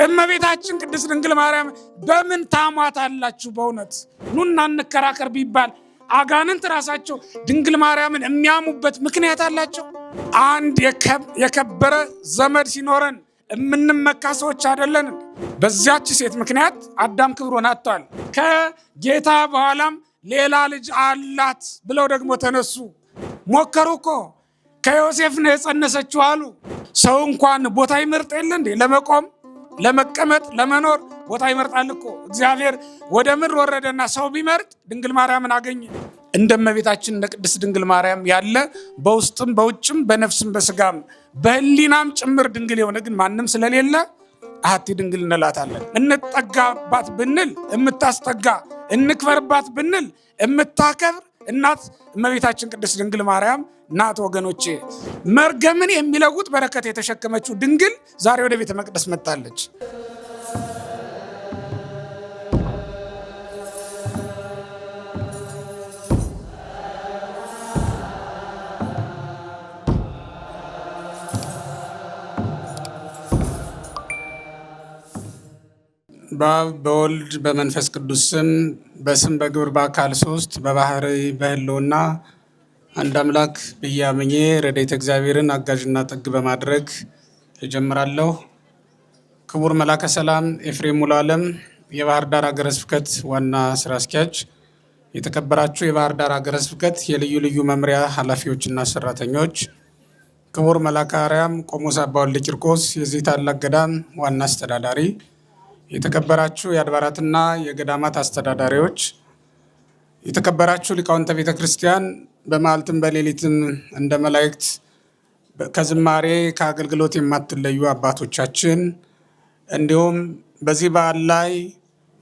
እመቤታችን ቅድስት ድንግል ማርያም በምን ታሟታላችሁ? በእውነት ኑና እንከራከር ቢባል አጋንንት ራሳቸው ድንግል ማርያምን የሚያሙበት ምክንያት አላቸው። አንድ የከበረ ዘመድ ሲኖረን የምንመካ ሰዎች አይደለን? በዚያች ሴት ምክንያት አዳም ክብሩን አጥቷል። ከጌታ በኋላም ሌላ ልጅ አላት ብለው ደግሞ ተነሱ። ሞከሩ እኮ ከዮሴፍ ነው የጸነሰችው አሉ። ሰው እንኳን ቦታ ይመርጥ የለ እንዴ? ለመቆም ለመቀመጥ ለመኖር ቦታ ይመርጣል እኮ። እግዚአብሔር ወደ ምድር ወረደና ሰው ቢመርጥ ድንግል ማርያምን አገኘ። እንደ እመቤታችን እንደ ቅድስት ድንግል ማርያም ያለ በውስጥም በውጭም በነፍስም በስጋም በህሊናም ጭምር ድንግል የሆነ ግን ማንም ስለሌለ አሐቲ ድንግል እንላታለን። እንጠጋባት ብንል የምታስጠጋ፣ እንክበርባት ብንል የምታከብር እናት እመቤታችን ቅድስት ድንግል ማርያም ናት። ወገኖቼ መርገምን የሚለውጥ በረከት የተሸከመችው ድንግል ዛሬ ወደ ቤተ መቅደስ መጣለች። በአብ በወልድ በመንፈስ ቅዱስ ስም በስም በግብር በአካል ሶስት በባህሪ በህልውና አንድ አምላክ ብዬ አምኜ ረድኤተ እግዚአብሔርን አጋዥና ጥግ በማድረግ እጀምራለሁ። ክቡር መላከ ሰላም ኤፍሬም ሙሉ ዓለም የባህር ዳር ሀገረ ስብከት ዋና ስራ አስኪያጅ፣ የተከበራችሁ የባህር ዳር ሀገረ ስብከት የልዩ ልዩ መምሪያ ኃላፊዎችና ሰራተኞች፣ ክቡር መላከ አርያም ቆሞስ አባ ወልደ ቂርቆስ የዚህ ታላቅ ገዳም ዋና አስተዳዳሪ፣ የተከበራችሁ የአድባራትና የገዳማት አስተዳዳሪዎች፣ የተከበራችሁ ሊቃውንተ ቤተ ክርስቲያን፣ በመዓልትም በሌሊትም እንደ መላእክት ከዝማሬ ከአገልግሎት የማትለዩ አባቶቻችን፣ እንዲሁም በዚህ በዓል ላይ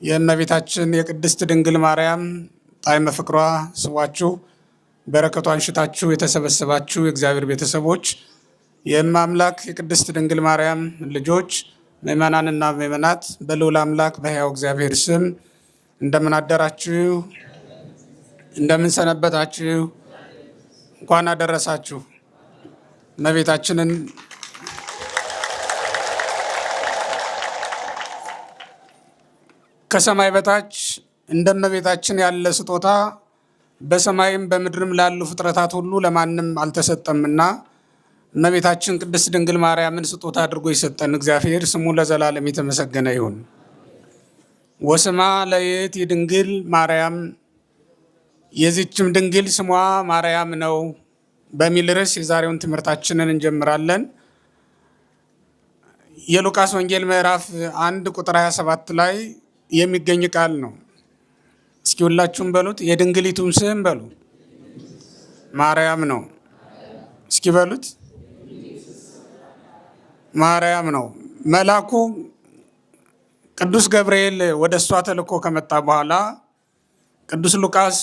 የእመቤታችን የቅድስት ድንግል ማርያም ጣዕመ ፍቅሯ ስቧችሁ በረከቷን ሽታችሁ የተሰበሰባችሁ የእግዚአብሔር ቤተሰቦች፣ የእማምላክ የቅድስት ድንግል ማርያም ልጆች፣ ምእመናንና ምእመናት በልዑል አምላክ በሕያው እግዚአብሔር ስም እንደምን አደራችሁ? እንደምን ሰነበታችሁ? እንኳን አደረሳችሁ። እመቤታችንን ከሰማይ በታች እንደ እመቤታችን ያለ ስጦታ በሰማይም በምድርም ላሉ ፍጥረታት ሁሉ ለማንም አልተሰጠምና እመቤታችን ቅድስት ድንግል ማርያምን ስጦታ አድርጎ የሰጠን እግዚአብሔር ስሙ ለዘላለም የተመሰገነ ይሁን። ወስማ ለይእቲ ድንግል ማርያም፣ የዚችም ድንግል ስሟ ማርያም ነው በሚል ርዕስ የዛሬውን ትምህርታችንን እንጀምራለን። የሉቃስ ወንጌል ምዕራፍ 1 ቁጥር 27 ላይ የሚገኝ ቃል ነው። እስኪ ሁላችሁም በሉት። የድንግሊቱም ስም በሉ ማርያም ነው። እስኪ በሉት ማርያም ነው። መልአኩ ቅዱስ ገብርኤል ወደ እሷ ተልኮ ከመጣ በኋላ ቅዱስ ሉቃስ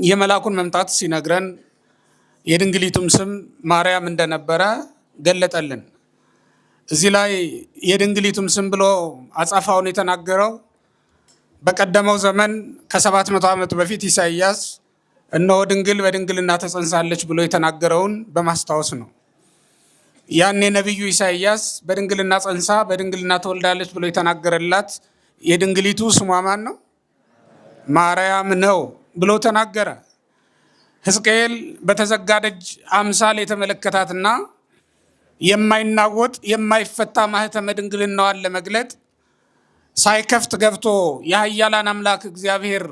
የመልአኩን መምጣት ሲነግረን የድንግሊቱም ስም ማርያም እንደነበረ ገለጠልን። እዚህ ላይ የድንግሊቱም ስም ብሎ አጻፋውን የተናገረው በቀደመው ዘመን ከ700 ዓመት በፊት ኢሳይያስ እነሆ ድንግል በድንግልና ተጸንሳለች ብሎ የተናገረውን በማስታወስ ነው። ያኔ ነቢዩ ኢሳይያስ በድንግልና ጸንሳ በድንግልና ተወልዳለች ብሎ የተናገረላት የድንግሊቱ ስሟ ማን ነው? ማርያም ነው ብሎ ተናገረ። ሕዝቅኤል በተዘጋ ደጅ አምሳል የተመለከታትና የማይናወጥ የማይፈታ ማህተመ ድንግልናዋን ለመግለጥ ሳይከፍት ገብቶ የኃያላን አምላክ እግዚአብሔር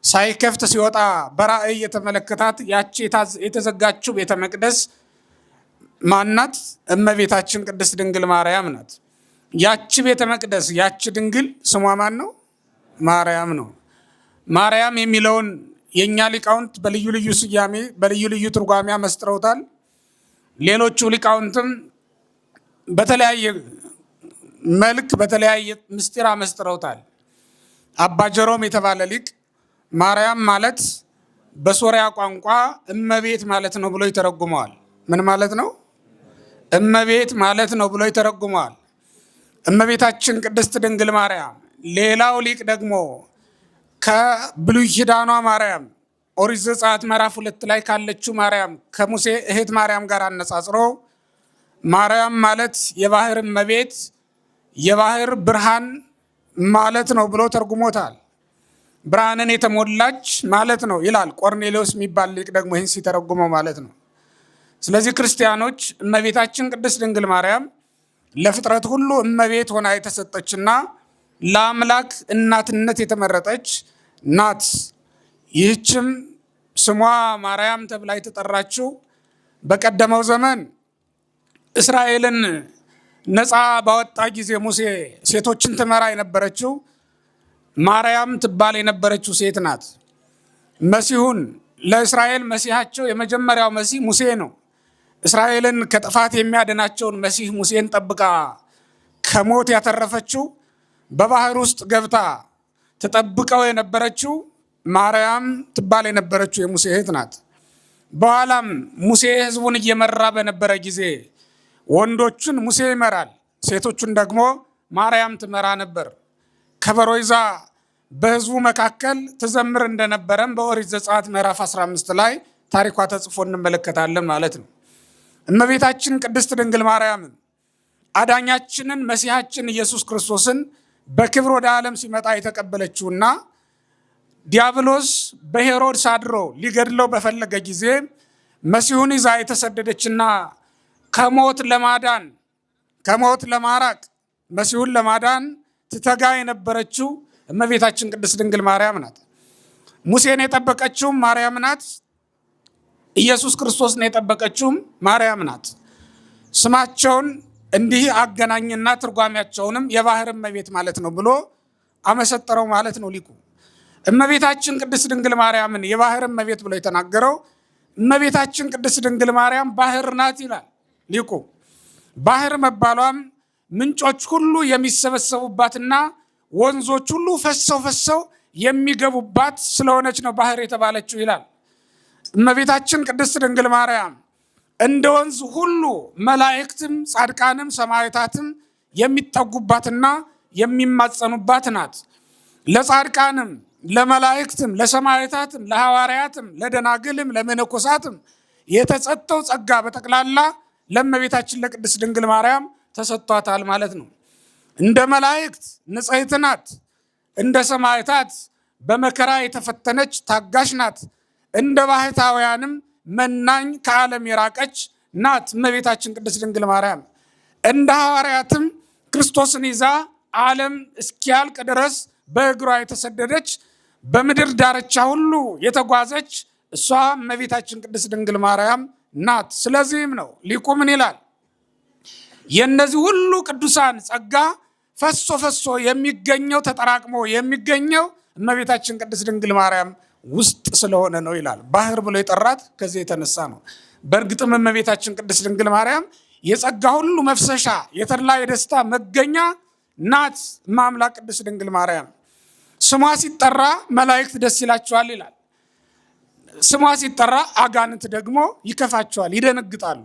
ሳይከፍት ሲወጣ በራእይ የተመለከታት ያቺ የተዘጋችው ቤተ መቅደስ ማናት? እመቤታችን ቅድስት ድንግል ማርያም ናት። ያቺ ቤተ መቅደስ ያቺ ድንግል ስሟ ማን ነው? ማርያም ነው። ማርያም የሚለውን የእኛ ሊቃውንት በልዩ ልዩ ስያሜ በልዩ ልዩ ትርጓሜ መስጥረውታል። ሌሎቹ ሊቃውንትም በተለያየ መልክ በተለያየ ምስጢር መስጥረውታል። አባ ጀሮም የተባለ ሊቅ ማርያም ማለት በሶሪያ ቋንቋ እመቤት ማለት ነው ብሎ ይተረጉመዋል። ምን ማለት ነው? እመቤት ማለት ነው ብሎ ይተረጉመዋል። እመቤታችን ቅድስት ድንግል ማርያም። ሌላው ሊቅ ደግሞ ከብሉይ ኪዳኗ ማርያም ኦሪት ዘጸአት ምዕራፍ 2 ላይ ካለችው ማርያም ከሙሴ እህት ማርያም ጋር አነጻጽሮ ማርያም ማለት የባህር እመቤት የባህር ብርሃን ማለት ነው ብሎ ተርጉሞታል። ብርሃንን የተሞላች ማለት ነው ይላል ቆርኔሌዎስ የሚባል ሊቅ ደግሞ ይህን ሲተረጉመው ማለት ነው። ስለዚህ ክርስቲያኖች እመቤታችን ቅድስት ድንግል ማርያም ለፍጥረት ሁሉ እመቤት ሆና የተሰጠችና ለአምላክ እናትነት የተመረጠች ናት። ይህችም ስሟ ማርያም ተብላ የተጠራችው በቀደመው ዘመን እስራኤልን ነፃ ባወጣ ጊዜ ሙሴ ሴቶችን ትመራ የነበረችው ማርያም ትባል የነበረችው ሴት ናት። መሲሁን ለእስራኤል መሲሃቸው የመጀመሪያው መሲህ ሙሴ ነው። እስራኤልን ከጥፋት የሚያድናቸውን መሲህ ሙሴን ጠብቃ ከሞት ያተረፈችው በባህር ውስጥ ገብታ ተጠብቀው የነበረችው ማርያም ትባል የነበረችው የሙሴ እህት ናት። በኋላም ሙሴ ሕዝቡን እየመራ በነበረ ጊዜ ወንዶቹን ሙሴ ይመራል፣ ሴቶቹን ደግሞ ማርያም ትመራ ነበር። ከበሮ ይዛ በሕዝቡ መካከል ትዘምር እንደነበረም በኦሪት ዘጸአት ምዕራፍ 15 ላይ ታሪኳ ተጽፎ እንመለከታለን ማለት ነው። እመቤታችን ቅድስት ድንግል ማርያም አዳኛችንን መሲሐችን ኢየሱስ ክርስቶስን በክብር ወደ ዓለም ሲመጣ የተቀበለችውና ዲያብሎስ በሄሮድስ አድሮ ሊገድለው በፈለገ ጊዜ መሲሁን ይዛ የተሰደደችና ከሞት ለማራቅ መሲሁን ለማዳን ትተጋ የነበረችው እመቤታችን ቅድስት ድንግል ማርያም ናት። ሙሴን የጠበቀችውም ማርያም ናት። ኢየሱስ ክርስቶስን የጠበቀችውም ማርያም ናት። ስማቸውን እንዲህ አገናኝና ትርጓሜያቸውንም የባህር እመቤት ማለት ነው ብሎ አመሰጠረው ማለት ነው ሊቁ። እመቤታችን ቅድስት ድንግል ማርያምን የባህር እመቤት ብሎ የተናገረው እመቤታችን ቅድስት ድንግል ማርያም ባህር ናት ይላል ሊቁ። ባህር መባሏም ምንጮች ሁሉ የሚሰበሰቡባትና ወንዞች ሁሉ ፈሰው የሚገቡባት ስለሆነች ነው ባህር የተባለችው ይላል። እመቤታችን ቅድስት ድንግል ማርያም እንደ ወንዝ ሁሉ መላእክትም ጻድቃንም ሰማዕታትም የሚጠጉባትና የሚማጸኑባት ናት። ለጻድቃንም ለመላእክትም ለሰማዕታትም ለሐዋርያትም ለደናግልም ለመነኮሳትም የተሰጠው ጸጋ በጠቅላላ ለእመቤታችን ለቅድስት ድንግል ማርያም ተሰጥቷታል ማለት ነው። እንደ መላእክት ንጽሕት ናት። እንደ ሰማዕታት በመከራ የተፈተነች ታጋሽ ናት። እንደ ባህታውያንም መናኝ ከዓለም የራቀች ናት እመቤታችን ቅድስት ድንግል ማርያም። እንደ ሐዋርያትም ክርስቶስን ይዛ ዓለም እስኪያልቅ ድረስ በእግሯ የተሰደደች በምድር ዳርቻ ሁሉ የተጓዘች እሷ እመቤታችን ቅድስት ድንግል ማርያም ናት። ስለዚህም ነው ሊቁ ምን ይላል? የእነዚህ ሁሉ ቅዱሳን ጸጋ ፈሶ የሚገኘው ተጠራቅሞ የሚገኘው እመቤታችን ቅድስት ድንግል ማርያም ውስጥ ስለሆነ ነው ይላል። ባህር ብሎ የጠራት ከዚህ የተነሳ ነው። በእርግጥም እመቤታችን ቅድስት ድንግል ማርያም የጸጋ ሁሉ መፍሰሻ የተድላ የደስታ መገኛ ናት። እማምላክ ቅድስት ድንግል ማርያም ስሟ ሲጠራ መላእክት ደስ ይላቸዋል ይላል። ስሟ ሲጠራ አጋንንት ደግሞ ይከፋቸዋል፣ ይደነግጣሉ።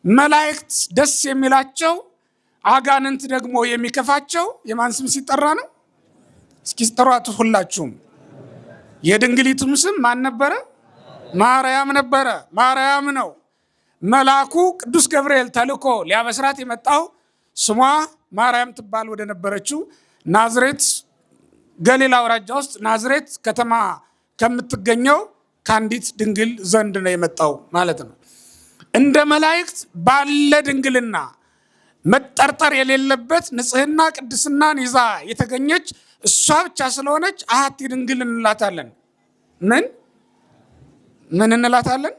መላእክት ደስ የሚላቸው አጋንንት ደግሞ የሚከፋቸው የማን ስም ሲጠራ ነው? እስኪ ጠሯት ሁላችሁም። የድንግሊቱም ስም ማን ነበረ? ማርያም ነበረ። ማርያም ነው። መልአኩ ቅዱስ ገብርኤል ተልኮ ሊያበስራት የመጣው ስሟ ማርያም ትባል ወደ ነበረችው ናዝሬት ገሊላ አውራጃ ውስጥ ናዝሬት ከተማ ከምትገኘው ከአንዲት ድንግል ዘንድ ነው የመጣው ማለት ነው። እንደ መላእክት ባለ ድንግልና መጠርጠር የሌለበት ንጽህና ቅድስናን ይዛ የተገኘች እሷ ብቻ ስለሆነች አሐቲ ድንግል እንላታለን። ምን እንላታለን?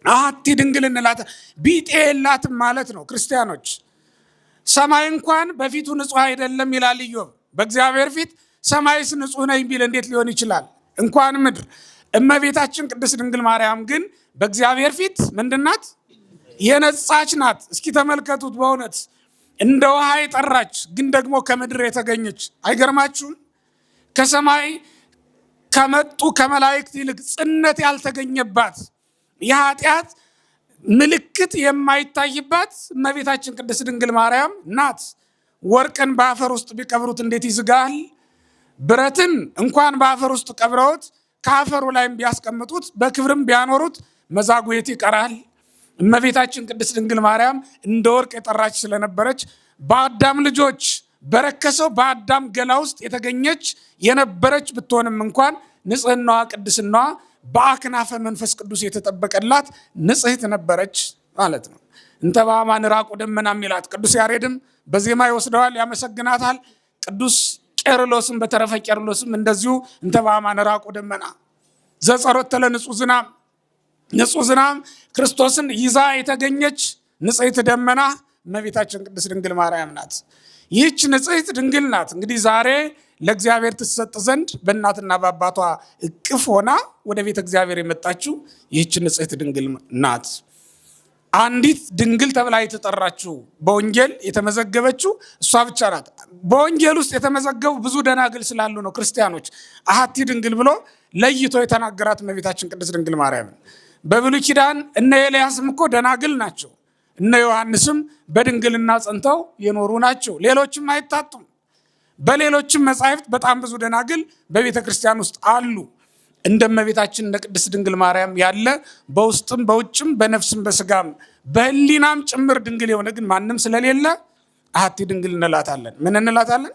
አሐቲ ድንግል እንላታለን። ቢጤ የላትም ማለት ነው። ክርስቲያኖች ሰማይ እንኳን በፊቱ ንጹህ አይደለም ይላል ኢዮብ። በእግዚአብሔር ፊት ሰማይስ ንጹህ ነኝ ቢል እንዴት ሊሆን ይችላል? እንኳን ምድር። እመቤታችን ቅድስት ድንግል ማርያም ግን በእግዚአብሔር ፊት ምንድናት? የነጻች ናት። እስኪ ተመልከቱት። በእውነት እንደ ውሃ የጠራች ግን ደግሞ ከምድር የተገኘች አይገርማችሁም? ከሰማይ ከመጡ ከመላእክት ይልቅ ጽነት ያልተገኘባት የኃጢአት ምልክት የማይታይባት እመቤታችን ቅድስት ድንግል ማርያም ናት። ወርቅን በአፈር ውስጥ ቢቀብሩት እንዴት ይዝጋል? ብረትን እንኳን በአፈር ውስጥ ቀብረውት ከአፈሩ ላይም ቢያስቀምጡት በክብርም ቢያኖሩት መዛጉየት ይቀራል። እመቤታችን ቅድስት ድንግል ማርያም እንደ ወርቅ የጠራች ስለነበረች በአዳም ልጆች በረከሰው በአዳም ገላ ውስጥ የተገኘች የነበረች ብትሆንም እንኳን ንጽህናዋ ቅድስናዋ በአክናፈ መንፈስ ቅዱስ የተጠበቀላት ንጽሕት ነበረች ማለት ነው። እንተ በአማን ራቁ ደመና የሚላት ቅዱስ ያሬድም በዜማ ይወስደዋል፣ ያመሰግናታል። ቅዱስ ቄርሎስም በተረፈ ቄርሎስም እንደዚሁ እንተ በአማን ራቁ ደመና ዘጸሮተ ለንጹሕ ዝናም፣ ንጹሕ ዝናም ክርስቶስን ይዛ የተገኘች ንጽሕት ደመና እመቤታችን ቅድስት ድንግል ማርያም ናት። ይህች ንጽሕት ድንግል ናት እንግዲህ ዛሬ ለእግዚአብሔር ትሰጥ ዘንድ በእናትና በአባቷ እቅፍ ሆና ወደ ቤተ እግዚአብሔር የመጣችው ይህች ንጽሕት ድንግል ናት። አንዲት ድንግል ተብላ የተጠራችው በወንጌል የተመዘገበችው እሷ ብቻ ናት። በወንጌል ውስጥ የተመዘገቡ ብዙ ደናግል ስላሉ ነው ክርስቲያኖች አሐቲ ድንግል ብሎ ለይቶ የተናገራት እመቤታችን ቅድስት ድንግል ማርያምን። በብሉይ ኪዳን እነ ኤልያስም እኮ ደናግል ናቸው። እነ ዮሐንስም በድንግልና ጸንተው የኖሩ ናቸው። ሌሎችም አይታጡም። በሌሎችም መጻሕፍት በጣም ብዙ ደናግል በቤተ ክርስቲያን ውስጥ አሉ። እንደ እመቤታችን እንደ ቅድስት ድንግል ማርያም ያለ በውስጥም በውጭም በነፍስም በስጋም በሕሊናም ጭምር ድንግል የሆነ ግን ማንም ስለሌለ አሐቲ ድንግል እንላታለን። ምን እንላታለን?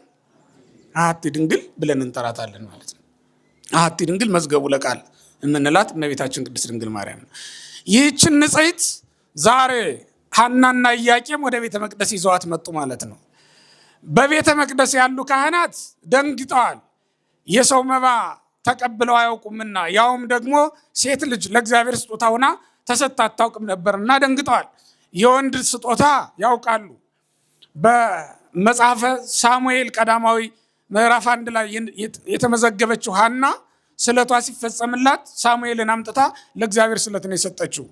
አሐቲ ድንግል ብለን እንጠራታለን ማለት ነው። አሐቲ ድንግል መዝገቡ ለቃል የምንላት እመቤታችን ቅድስት ድንግል ማርያም ነው። ይህችን ንጽሕት ዛሬ ሐናና ኢያቄም ወደ ቤተ መቅደስ ይዘዋት መጡ ማለት ነው። በቤተ መቅደስ ያሉ ካህናት ደንግጠዋል። የሰው መባ ተቀብለው አያውቁምና ያውም ደግሞ ሴት ልጅ ለእግዚአብሔር ስጦታ ሆና ተሰጥታ አታውቅም ነበርና ደንግጠዋል። የወንድ ስጦታ ያውቃሉ። በመጽሐፈ ሳሙኤል ቀዳማዊ ምዕራፍ 1 ላይ የተመዘገበችው ሐና ስለቷ ሲፈጸምላት ሳሙኤልን አምጥታ ለእግዚአብሔር ስለት ነው የሰጠችው።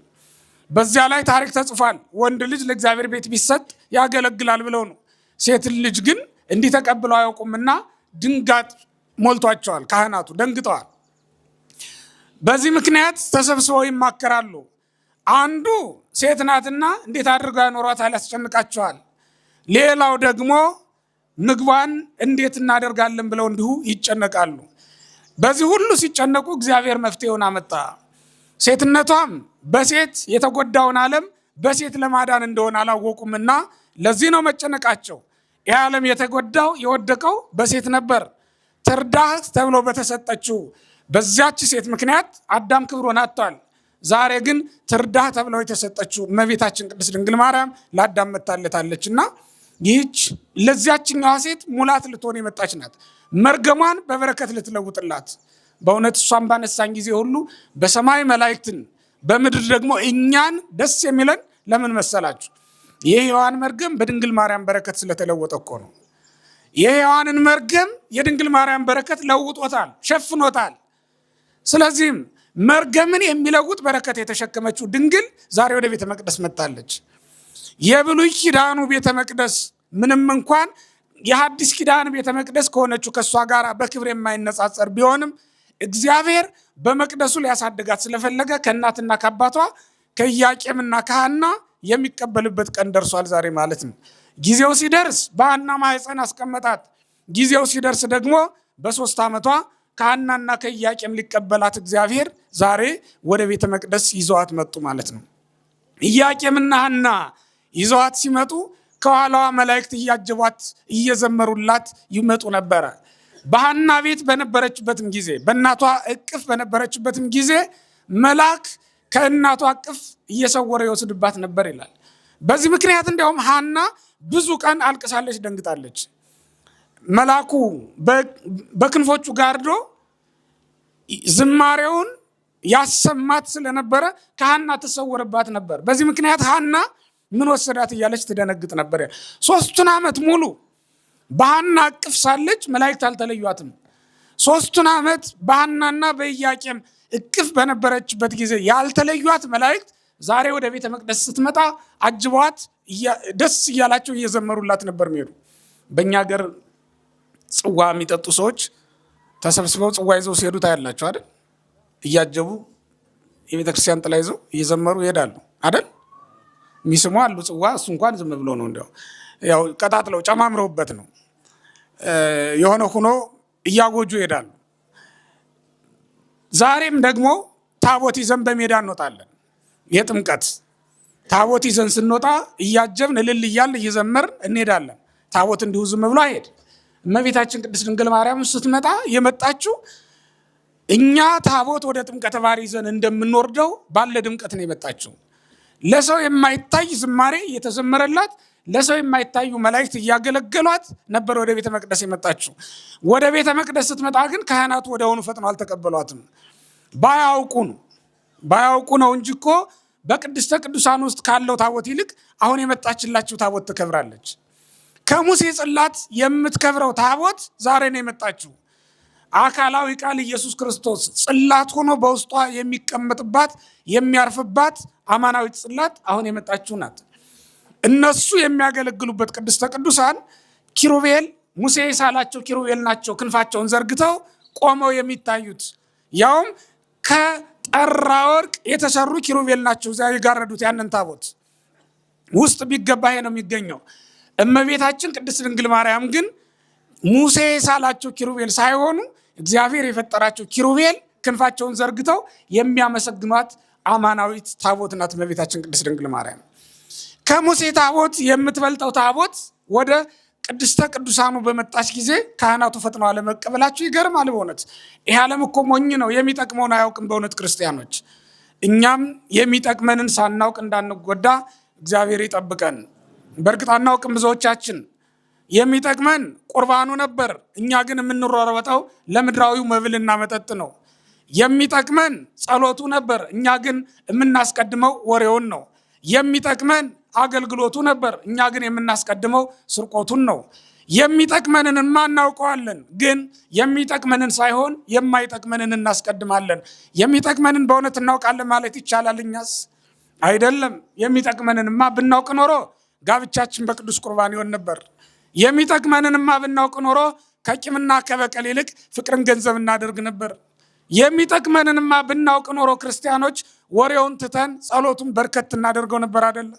በዚያ ላይ ታሪክ ተጽፏል። ወንድ ልጅ ለእግዚአብሔር ቤት ቢሰጥ ያገለግላል ብለው ነው። ሴት ልጅ ግን እንዲህ ተቀብለው አያውቁምና ድንጋጥ ሞልቷቸዋል። ካህናቱ ደንግጠዋል። በዚህ ምክንያት ተሰብስበው ይማከራሉ። አንዱ ሴት ናትና እንዴት አድርገው ያኖሯታል፣ ያስጨንቃቸዋል። ሌላው ደግሞ ምግቧን እንዴት እናደርጋለን ብለው እንዲሁ ይጨነቃሉ። በዚህ ሁሉ ሲጨነቁ እግዚአብሔር መፍትሄውን አመጣ። ሴትነቷም በሴት የተጎዳውን ዓለም በሴት ለማዳን እንደሆነ አላወቁምና ለዚህ ነው መጨነቃቸው። ይህ ዓለም የተጎዳው የወደቀው በሴት ነበር። ትርዳህ ተብሎ በተሰጠችው በዚያች ሴት ምክንያት አዳም ክብሩን አጥቷል። ዛሬ ግን ትርዳህ ተብለው የተሰጠችው እመቤታችን ቅድስት ድንግል ማርያም ለአዳም መታለታለችና ይህች ለዚያችኛዋ ሴት ሙላት ልትሆን የመጣች ናት። መርገሟን በበረከት ልትለውጥላት። በእውነት እሷን ባነሳን ጊዜ ሁሉ በሰማይ መላእክትን በምድር ደግሞ እኛን ደስ የሚለን ለምን መሰላችሁ? የሔዋን መርገም በድንግል ማርያም በረከት ስለተለወጠ እኮ ነው። የሔዋንን መርገም የድንግል ማርያም በረከት ለውጦታል፣ ሸፍኖታል። ስለዚህም መርገምን የሚለውጥ በረከት የተሸከመችው ድንግል ዛሬ ወደ ቤተ መቅደስ መጣለች። የብሉይ ኪዳኑ ቤተ መቅደስ ምንም እንኳን የሐዲስ ኪዳን ቤተ መቅደስ ከሆነችው ከእሷ ጋር በክብር የማይነጻጸር ቢሆንም እግዚአብሔር በመቅደሱ ሊያሳድጋት ስለፈለገ ከእናትና ከአባቷ ከኢያቄምና ከሐና የሚቀበልበት ቀን ደርሷል ዛሬ ማለት ነው። ጊዜው ሲደርስ በሐና ማኅፀን አስቀመጣት። ጊዜው ሲደርስ ደግሞ በ3 ዓመቷ ከሐናና ከኢያቄም ሊቀበላት እግዚአብሔር ዛሬ ወደ ቤተ መቅደስ ይዘዋት መጡ ማለት ነው። ኢያቄምና ሐና ይዘዋት ሲመጡ ከኋላዋ መላእክት እያጀቧት እየዘመሩላት ይመጡ ነበረ። በሐና ቤት በነበረችበትም ጊዜ በእናቷ እቅፍ በነበረችበትም ጊዜ መልአክ ከእናቷ እቅፍ እየሰወረ ይወስድባት ነበር ይላል። በዚህ ምክንያት እንዲያውም ሐና ብዙ ቀን አልቅሳለች፣ ደንግጣለች። መልአኩ በክንፎቹ ጋርዶ ዝማሬውን ያሰማት ስለነበረ ከሐና ተሰወረባት ነበር። በዚህ ምክንያት ሐና ምን ወሰዳት እያለች ትደነግጥ ነበር። 3 ዓመት ሙሉ በሐና እቅፍ ሳለች መላእክት አልተለዩአትም። 3 ዓመት በሐናና በኢያቄም እቅፍ በነበረችበት ጊዜ ያልተለዩአት መላእክት ዛሬ ወደ ቤተ መቅደስ ስትመጣ አጅበዋት ደስ እያላቸው እየዘመሩላት ነበር የሚሄዱ። በእኛ ሀገር ጽዋ የሚጠጡ ሰዎች ተሰብስበው ጽዋ ይዘው ሲሄዱ ታያላቸው አይደል? እያጀቡ የቤተክርስቲያን ጥላ ይዘው እየዘመሩ ይሄዳሉ አይደል? የሚስሙ አሉ ጽዋ። እሱ እንኳን ዝም ብሎ ነው እንዲያው ያው ቀጣጥለው ጨማምረውበት ነው የሆነ ሆኖ እያጎጁ ይሄዳሉ። ዛሬም ደግሞ ታቦት ይዘን በሜዳ እንወጣለን። የጥምቀት ታቦት ይዘን ስንወጣ እያጀብን እልል እያልን እየዘመርን እንሄዳለን። ታቦት እንዲሁ ዝም ብሎ አይሄድ። እመቤታችን ቅድስት ድንግል ማርያም ስትመጣ የመጣችው እኛ ታቦት ወደ ጥምቀተ ባሕር ይዘን እንደምንወርደው ባለ ድምቀት ነው የመጣችው። ለሰው የማይታይ ዝማሬ እየተዘመረላት፣ ለሰው የማይታዩ መላእክት እያገለገሏት ነበር ወደ ቤተ መቅደስ የመጣችው። ወደ ቤተ መቅደስ ስትመጣ ግን ካህናቱ ወዲያውኑ ፈጥነው አልተቀበሏትም። ባያውቁ ነው እንጂ እኮ በቅድስተ ቅዱሳን ውስጥ ካለው ታቦት ይልቅ አሁን የመጣችላችሁ ታቦት ትከብራለች። ከሙሴ ጽላት የምትከብረው ታቦት ዛሬ ነው የመጣችው። አካላዊ ቃል ኢየሱስ ክርስቶስ ጽላት ሆኖ በውስጧ የሚቀመጥባት የሚያርፍባት አማናዊት ጽላት አሁን የመጣችው ናት። እነሱ የሚያገለግሉበት ቅድስተ ቅዱሳን ኪሩቤል፣ ሙሴ የሳላቸው ኪሩቤል ናቸው። ክንፋቸውን ዘርግተው ቆመው የሚታዩት ያውም ከጠራ ወርቅ የተሰሩ ኪሩቤል ናቸው። እዚያ የጋረዱት ያንን ታቦት ውስጥ ቢገባ ነው የሚገኘው። እመቤታችን ቅድስት ድንግል ማርያም ግን ሙሴ የሳላቸው ኪሩቤል ሳይሆኑ እግዚአብሔር የፈጠራቸው ኪሩቤል ክንፋቸውን ዘርግተው የሚያመሰግኗት አማናዊት ታቦት ናት እመቤታችን ቅድስት ድንግል ማርያም። ከሙሴ ታቦት የምትበልጠው ታቦት ወደ ቅድስተ ቅዱሳኑ በመጣች ጊዜ ካህናቱ ፈጥነው አለመቀበላቸው ይገርማል። በእውነት ይህ ዓለም እኮ ሞኝ ነው፣ የሚጠቅመውን አያውቅም። በእውነት ክርስቲያኖች፣ እኛም የሚጠቅመንን ሳናውቅ እንዳንጎዳ እግዚአብሔር ይጠብቀን። በእርግጥ አናውቅም ብዙዎቻችን። የሚጠቅመን ቁርባኑ ነበር፣ እኛ ግን የምንሯሯጠው ለምድራዊው መብልና መጠጥ ነው። የሚጠቅመን ጸሎቱ ነበር፣ እኛ ግን የምናስቀድመው ወሬውን ነው። የሚጠቅመን አገልግሎቱ ነበር፣ እኛ ግን የምናስቀድመው ስርቆቱን ነው። የሚጠቅመንን እናውቀዋለን፣ ግን የሚጠቅመንን ሳይሆን የማይጠቅመንን እናስቀድማለን። የሚጠቅመንን በእውነት እናውቃለን ማለት ይቻላል? እኛስ አይደለም። የሚጠቅመንንማ ብናውቅ ኖሮ ጋብቻችን በቅዱስ ቁርባን ይሆን ነበር። የሚጠቅመንንማ ብናውቅ ኖሮ ከቂምና ከበቀል ይልቅ ፍቅርን ገንዘብ እናደርግ ነበር። የሚጠቅመንንማ ብናውቅ ኖሮ ክርስቲያኖች ወሬውን ትተን ጸሎቱን በርከት እናደርገው ነበር አይደለ?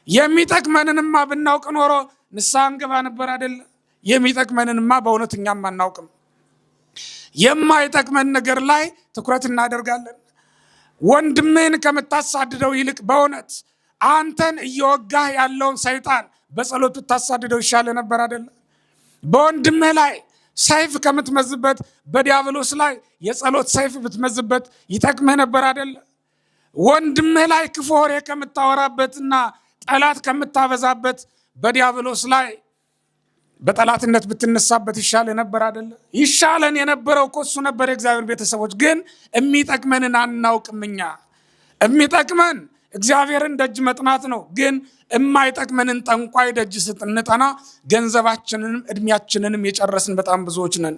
የሚጠቅመንንማ ብናውቅ ኖሮ ንስሐ እንገባ ነበር አይደለ? የሚጠቅመንንማ በእውነት እኛም አናውቅም። የማይጠቅመን ነገር ላይ ትኩረት እናደርጋለን። ወንድምህን ከምታሳድደው ይልቅ በእውነት አንተን እየወጋህ ያለውን ሰይጣን በጸሎቱ ታሳድደው ይሻለ ነበር አይደለ? በወንድምህ ላይ ሰይፍ ከምትመዝበት በዲያብሎስ ላይ የጸሎት ሰይፍ ብትመዝበት ይጠቅምህ ነበር አይደለ? ወንድምህ ላይ ክፉ ወሬ ከምታወራበትና ጠላት ከምታበዛበት በዲያብሎስ ላይ በጠላትነት ብትነሳበት ይሻለ ነበር አይደለ? ይሻለን የነበረው እኮ እሱ ነበር። የእግዚአብሔር ቤተሰቦች ግን የሚጠቅመንን አናውቅም። እኛ የሚጠቅመን እግዚአብሔርን ደጅ መጥናት ነው። ግን የማይጠቅመንን ጠንቋይ ደጅ ስንጠና ገንዘባችንንም እድሜያችንንም የጨረስን በጣም ብዙዎች ነን።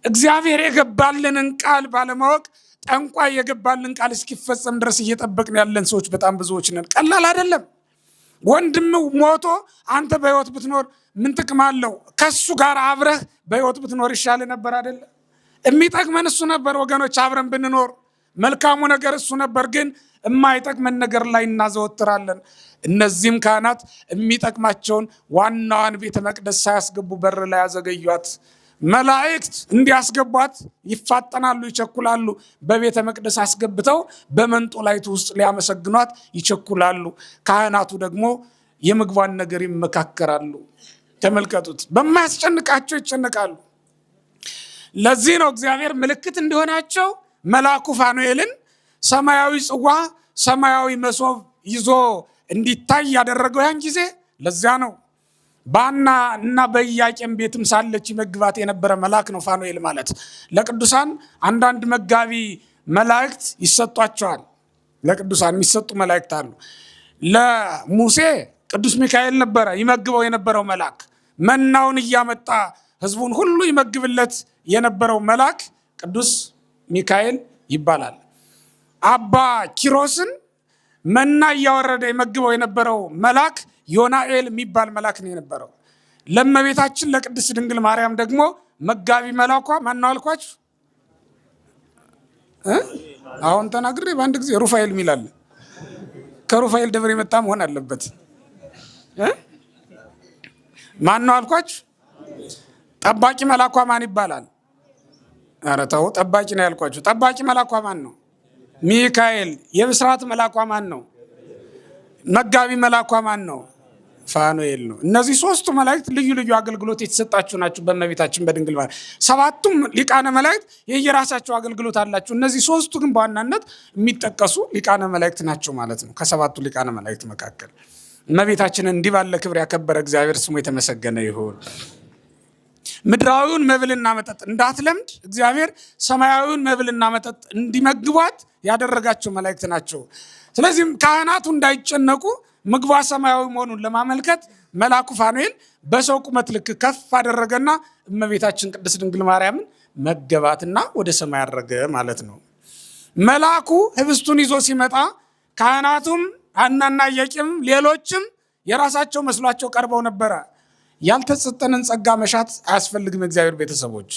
እግዚአብሔር የገባልንን ቃል ባለማወቅ ጠንቋይ የገባልን ቃል እስኪፈጸም ድረስ እየጠበቅን ያለን ሰዎች በጣም ብዙዎች ነን። ቀላል አይደለም። ወንድም ሞቶ አንተ በሕይወት ብትኖር ምን ጥቅም አለው? ከሱ ጋር አብረህ በሕይወት ብትኖር ይሻል ነበር አይደለ? የሚጠቅመን እሱ ነበር ወገኖች፣ አብረን ብንኖር መልካሙ ነገር እሱ ነበር። ግን የማይጠቅመን ነገር ላይ እናዘወትራለን። እነዚህም ካህናት የሚጠቅማቸውን ዋናዋን ቤተ መቅደስ ሳያስገቡ በር ላይ ያዘገዩት። መላእክት እንዲያስገቧት ይፋጠናሉ፣ ይቸኩላሉ። በቤተ መቅደስ አስገብተው በመንጦላይቱ ውስጥ ሊያመሰግኗት ይቸኩላሉ። ካህናቱ ደግሞ የምግቧን ነገር ይመካከራሉ። ተመልከቱት፣ በማያስጨንቃቸው ይጨነቃሉ። ለዚህ ነው እግዚአብሔር ምልክት እንዲሆናቸው መልአኩ ፋኑኤልን ሰማያዊ ጽዋ፣ ሰማያዊ መሶብ ይዞ እንዲታይ ያደረገው ያን ጊዜ ለዚያ ነው። በሐና እና በኢያቄም ቤትም ሳለች መግባት የነበረ መልአክ ነው ፋኑኤል ማለት። ለቅዱሳን አንዳንድ መጋቢ መላእክት ይሰጧቸዋል። ለቅዱሳን የሚሰጡ መላእክት አሉ። ለሙሴ ቅዱስ ሚካኤል ነበረ ይመግበው የነበረው መልአክ። መናውን እያመጣ ሕዝቡን ሁሉ ይመግብለት የነበረው መልአክ ቅዱስ ሚካኤል ይባላል። አባ ኪሮስን መና እያወረደ ይመግበው የነበረው መልአክ ዮናኤል የሚባል መልአክ ነው የነበረው። ለእመቤታችን ለቅድስት ድንግል ማርያም ደግሞ መጋቢ መልአኳ ማነው አልኳችሁ? አሁን ተናግሬ በአንድ ጊዜ ሩፋኤል ሚላል። ከሩፋኤል ደብር የመጣ መሆን አለበት። ማነው አልኳችሁ? ጠባቂ መልአኳ ማን ይባላል? ኧረ ተው፣ ጠባቂ ነው ያልኳችሁ። ጠባቂ መልአኳ ማን ነው? ሚካኤል። የብስራት መልአኳ ማን ነው? መጋቢ መልአኳ ማን ነው? ፋኑኤል ነው። እነዚህ ሶስቱ መላእክት ልዩ ልዩ አገልግሎት የተሰጣቸው ናቸው በእመቤታችን በድንግል ማርያም። ሰባቱም ሊቃነ መላእክት የየራሳቸው አገልግሎት አላቸው። እነዚህ ሶስቱ ግን በዋናነት የሚጠቀሱ ሊቃነ መላእክት ናቸው ማለት ነው። ከሰባቱ ሊቃነ መላእክት መካከል እመቤታችንን እንዲህ ባለ ክብር ያከበረ እግዚአብሔር ስሙ የተመሰገነ ይሁን። ምድራዊውን መብልና መጠጥ እንዳትለምድ እግዚአብሔር ሰማያዊውን መብልና መጠጥ እንዲመግቧት ያደረጋቸው መላእክት ናቸው። ስለዚህም ካህናቱ እንዳይጨነቁ ምግቧ ሰማያዊ መሆኑን ለማመልከት መልአኩ ፋኑኤል በሰው ቁመት ልክ ከፍ አደረገና እመቤታችን ቅድስት ድንግል ማርያምን መገባትና ወደ ሰማይ አደረገ ማለት ነው። መልአኩ ህብስቱን ይዞ ሲመጣ ካህናቱም ሐናና ኢያቄም ሌሎችም የራሳቸው መስሏቸው ቀርበው ነበረ። ያልተሰጠንን ጸጋ መሻት አያስፈልግም። እግዚአብሔር ቤተሰቦች፣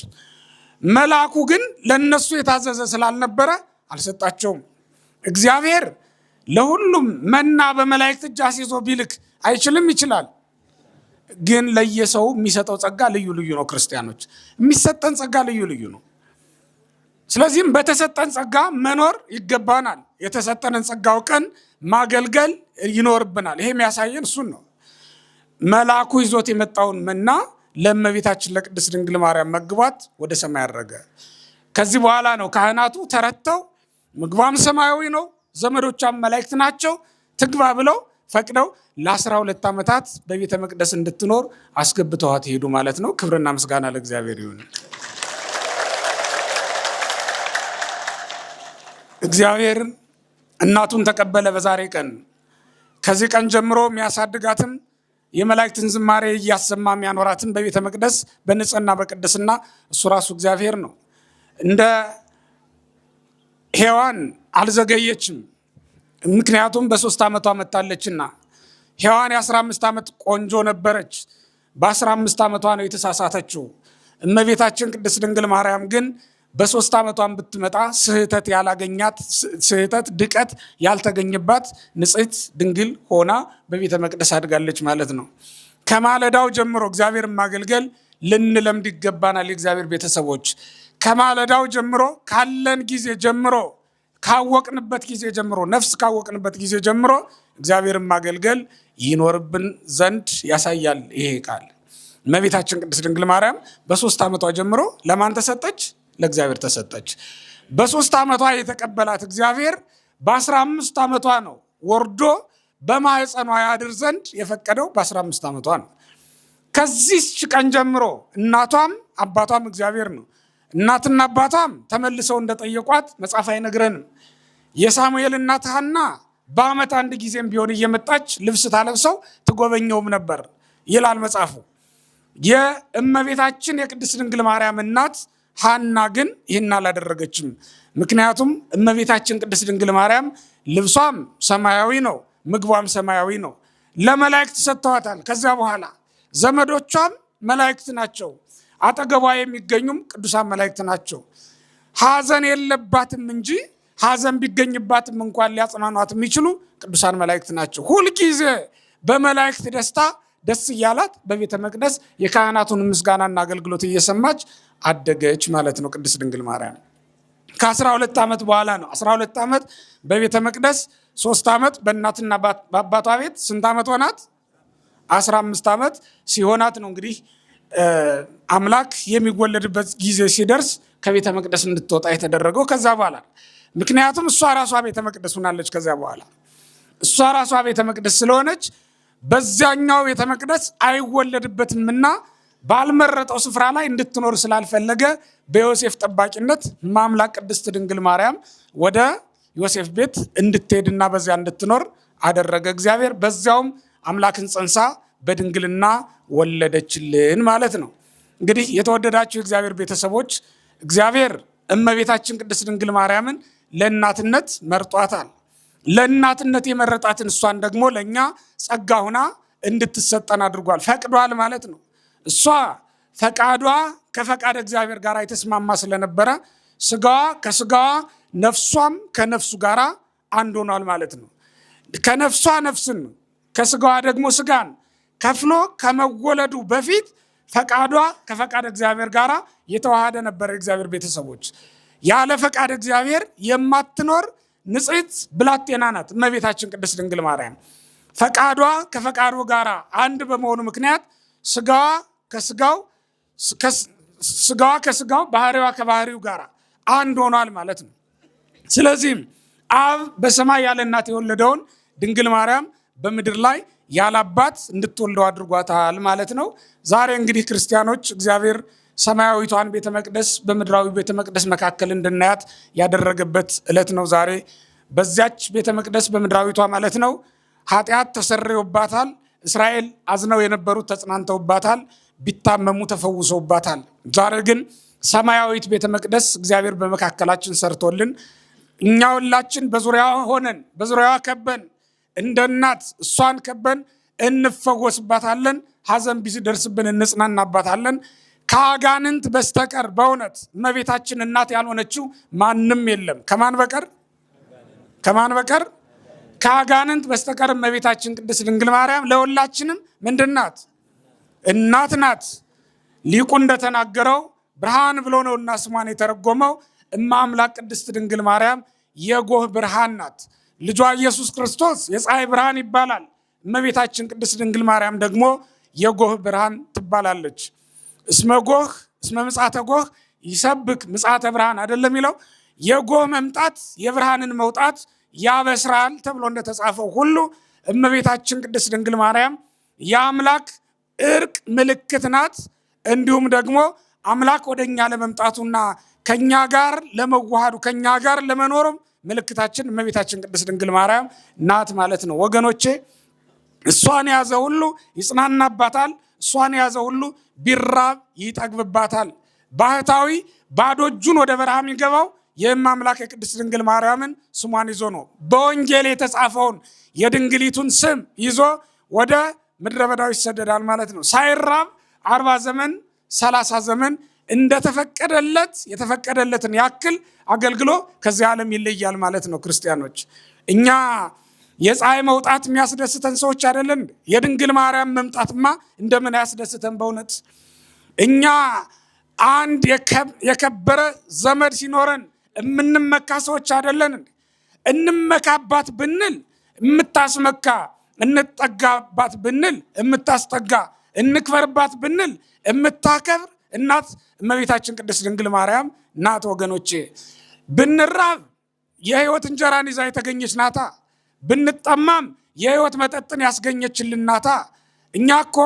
መልአኩ ግን ለነሱ የታዘዘ ስላልነበረ አልሰጣቸውም። እግዚአብሔር ለሁሉም መና በመላእክት እጅ አስይዞ ቢልክ አይችልም? ይችላል። ግን ለየሰው የሚሰጠው ጸጋ ልዩ ልዩ ነው። ክርስቲያኖች፣ የሚሰጠን ጸጋ ልዩ ልዩ ነው። ስለዚህም በተሰጠን ጸጋ መኖር ይገባናል። የተሰጠንን ጸጋ አውቀን ማገልገል ይኖርብናል። ይሄ የሚያሳየን እሱን ነው። መልአኩ ይዞት የመጣውን መና ለእመቤታችን ለቅድስት ድንግል ማርያም መግቧት ወደ ሰማይ አደረገ። ከዚህ በኋላ ነው ካህናቱ ተረድተው ምግቧም ሰማያዊ ነው፣ ዘመዶቿም መላእክት ናቸው፣ ትግባ ብለው ፈቅደው ለ12 ዓመታት በቤተ መቅደስ እንድትኖር አስገብተዋት ሄዱ ማለት ነው። ክብርና ምስጋና ለእግዚአብሔር ይሁን። እግዚአብሔር እናቱን ተቀበለ በዛሬ ቀን። ከዚህ ቀን ጀምሮ የሚያሳድጋትም የመላእክትን ዝማሬ እያሰማ የሚያኖራትን በቤተ መቅደስ በንጽህና በቅድስና እሱ ራሱ እግዚአብሔር ነው። እንደ ሔዋን አልዘገየችም። ምክንያቱም በ3 ዓመቷ መጣለችና። ሔዋን የ15 ዓመት ቆንጆ ነበረች። በ15 ዓመቷ ነው የተሳሳተችው። እመቤታችን ቅድስት ድንግል ማርያም ግን በ3 ዓመቷን ብትመጣ ስህተት ያላገኛት፣ ስህተት ድቀት ያልተገኘባት ንጽሕት ድንግል ሆና በቤተ መቅደስ አድጋለች ማለት ነው። ከማለዳው ጀምሮ እግዚአብሔር ማገልገል ልንለምድ ይገባናል። የእግዚአብሔር ቤተሰቦች፣ ከማለዳው ጀምሮ ካለን ጊዜ ጀምሮ ካወቅንበት ጊዜ ጀምሮ ነፍስ ካወቅንበት ጊዜ ጀምሮ እግዚአብሔርን ማገልገል ይኖርብን ዘንድ ያሳያል ይሄ ቃል። እመቤታችን ቅድስት ድንግል ማርያም በ3 ዓመቷ ጀምሮ ለማን ተሰጠች? ለእግዚአብሔር ተሰጠች። በ3 ዓመቷ የተቀበላት እግዚአብሔር በ15 ዓመቷ ነው ወርዶ በማህፀኗ ያድር ዘንድ የፈቀደው። በ15 ዓመቷ ነው። ከዚህ ቀን ጀምሮ እናቷም አባቷም እግዚአብሔር ነው። እናትና አባቷም ተመልሰው እንደጠየቋት መጽሐፍ አይነግረንም። የሳሙኤል እናት ሐና በዓመት አንድ ጊዜም ቢሆን እየመጣች ልብስ ታለብሰው ትጎበኘውም ነበር ይላል መጽሐፉ። የእመቤታችን የቅድስት ድንግል ማርያም እናት ሐና ግን ይህን አላደረገችም። ምክንያቱም እመቤታችን ቅድስት ድንግል ማርያም ልብሷም ሰማያዊ ነው፣ ምግቧም ሰማያዊ ነው። ለመላእክት ሰጥተዋታል። ከዚያ በኋላ ዘመዶቿም መላእክት ናቸው። አጠገቧ የሚገኙም ቅዱሳን መላእክት ናቸው። ሐዘን የለባትም እንጂ ሐዘን ቢገኝባትም እንኳን ሊያጽናኗት የሚችሉ ቅዱሳን መላእክት ናቸው። ሁልጊዜ በመላእክት ደስታ ደስ እያላት በቤተ መቅደስ የካህናቱን ምስጋናና አገልግሎት እየሰማች አደገች ማለት ነው። ቅድስት ድንግል ማርያም ከ12 ዓመት በኋላ ነው። 12 ዓመት በቤተ መቅደስ፣ 3 ዓመት በእናትና በአባቷ ቤት። ስንት ዓመት ሆናት? 15 ዓመት ሲሆናት ነው እንግዲህ አምላክ የሚወለድበት ጊዜ ሲደርስ ከቤተ መቅደስ እንድትወጣ የተደረገው። ከዛ በኋላ ምክንያቱም እሷ ራሷ ቤተ መቅደስ ሆናለች። ከዚያ በኋላ እሷ ራሷ ቤተ መቅደስ ስለሆነች በዚያኛው ቤተ መቅደስ አይወለድበትምና ባልመረጠው ስፍራ ላይ እንድትኖር ስላልፈለገ በዮሴፍ ጠባቂነት ማምላክ ቅድስት ድንግል ማርያም ወደ ዮሴፍ ቤት እንድትሄድና በዚያ እንድትኖር አደረገ እግዚአብሔር። በዚያውም አምላክን ጸንሳ በድንግልና ወለደችልን ማለት ነው። እንግዲህ የተወደዳችሁ የእግዚአብሔር ቤተሰቦች፣ እግዚአብሔር እመቤታችን ቅድስት ድንግል ማርያምን ለእናትነት መርጧታል። ለእናትነት የመረጣትን እሷን ደግሞ ለእኛ ጸጋ ሁና እንድትሰጠን አድርጓል። ፈቅዷል ማለት ነው። እሷ ፈቃዷ ከፈቃድ እግዚአብሔር ጋር የተስማማ ስለነበረ ስጋዋ ከስጋዋ ነፍሷም ከነፍሱ ጋር አንድ ሆኗል ማለት ነው። ከነፍሷ ነፍስን ከስጋዋ ደግሞ ስጋን ከፍሎ ከመወለዱ በፊት ፈቃዷ ከፈቃድ እግዚአብሔር ጋር የተዋሃደ ነበረ። እግዚአብሔር ቤተሰቦች፣ ያለ ፈቃድ እግዚአብሔር የማትኖር ንጽሕት ብላቴና ናት እመቤታችን ቅድስት ድንግል ማርያም። ፈቃዷ ከፈቃዱ ጋር አንድ በመሆኑ ምክንያት ስጋዋ ከስጋው ባህሪዋ ከባህሪው ጋር አንድ ሆኗል ማለት ነው። ስለዚህም አብ በሰማይ ያለ እናት የወለደውን ድንግል ማርያም በምድር ላይ ያለ አባት እንድትወልደው አድርጓታል ማለት ነው። ዛሬ እንግዲህ ክርስቲያኖች እግዚአብሔር ሰማያዊቷን ቤተ መቅደስ በምድራዊ ቤተ መቅደስ መካከል እንድናያት ያደረገበት ዕለት ነው ዛሬ። በዚያች ቤተ መቅደስ በምድራዊቷ ማለት ነው ኃጢአት ተሰርዮባታል። እስራኤል አዝነው የነበሩት ተጽናንተውባታል፣ ቢታመሙ ተፈውሰውባታል። ዛሬ ግን ሰማያዊት ቤተ መቅደስ እግዚአብሔር በመካከላችን ሰርቶልን እኛ ሁላችን በዙሪያዋ ሆነን በዙሪያዋ ከበን እንደ እናት እሷን ከበን እንፈወስባታለን። ሐዘን ቢደርስብን እንጽናናባታለን። ከአጋንንት በስተቀር በእውነት እመቤታችን እናት ያልሆነችው ማንም የለም። ከማን በቀር? ከአጋንንት በስተቀር እመቤታችን ቅድስት ድንግል ማርያም ለሁላችንም ምንድን ናት? እናት ናት። ሊቁ እንደተናገረው ብርሃን ብሎ ነውና ስሟን የተረጎመው እማ አምላክ ቅድስት ድንግል ማርያም የጎህ ብርሃን ናት። ልጇ ኢየሱስ ክርስቶስ የፀሐይ ብርሃን ይባላል። እመቤታችን ቅድስት ድንግል ማርያም ደግሞ የጎህ ብርሃን ትባላለች። እስመ ምጽአተ ጎህ ይሰብክ ምጽአተ ብርሃን አይደለም የሚለው። የጎህ መምጣት የብርሃንን መውጣት ያበስራል ተብሎ እንደተጻፈው ሁሉ እመቤታችን ቅድስት ድንግል ማርያም የአምላክ እርቅ ምልክት ናት። እንዲሁም ደግሞ አምላክ ወደኛ ለመምጣቱና ከኛ ጋር ለመዋሃዱ ከኛ ጋር ለመኖሩም ምልክታችን እመቤታችን ቅድስት ድንግል ማርያም ናት ማለት ነው። ወገኖቼ እሷን የያዘ ሁሉ ይጽናናባታል። እሷን የያዘ ሁሉ ቢራብ ይጠግብባታል። ባህታዊ ባዶ እጁን ወደ በረሃ የሚገባው የእማምላክ የቅድስት ድንግል ማርያምን ስሟን ይዞ ነው። በወንጌል የተጻፈውን የድንግሊቱን ስም ይዞ ወደ ምድረ በዳው ይሰደዳል ማለት ነው። ሳይራብ 40 ዘመን 30 ዘመን እንደተፈቀደለት የተፈቀደለትን ያክል አገልግሎ ከዚህ ዓለም ይለያል ማለት ነው። ክርስቲያኖች እኛ የፀሐይ መውጣት የሚያስደስተን ሰዎች አይደለን? የድንግል ማርያም መምጣትማ እንደምን ያስደስተን በእውነት። እኛ አንድ የከበረ ዘመድ ሲኖረን የምንመካ ሰዎች አይደለን? እንመካባት ብንል የምታስመካ፣ እንጠጋባት ብንል የምታስጠጋ፣ እንክበርባት ብንል የምታከብር እናት እመቤታችን ቅድስት ድንግል ማርያም ናት። ወገኖቼ ብንራብ የሕይወት እንጀራን ይዛ የተገኘች ናታ። ብንጠማም የሕይወት መጠጥን ያስገኘችልን ናታ። እኛ እኮ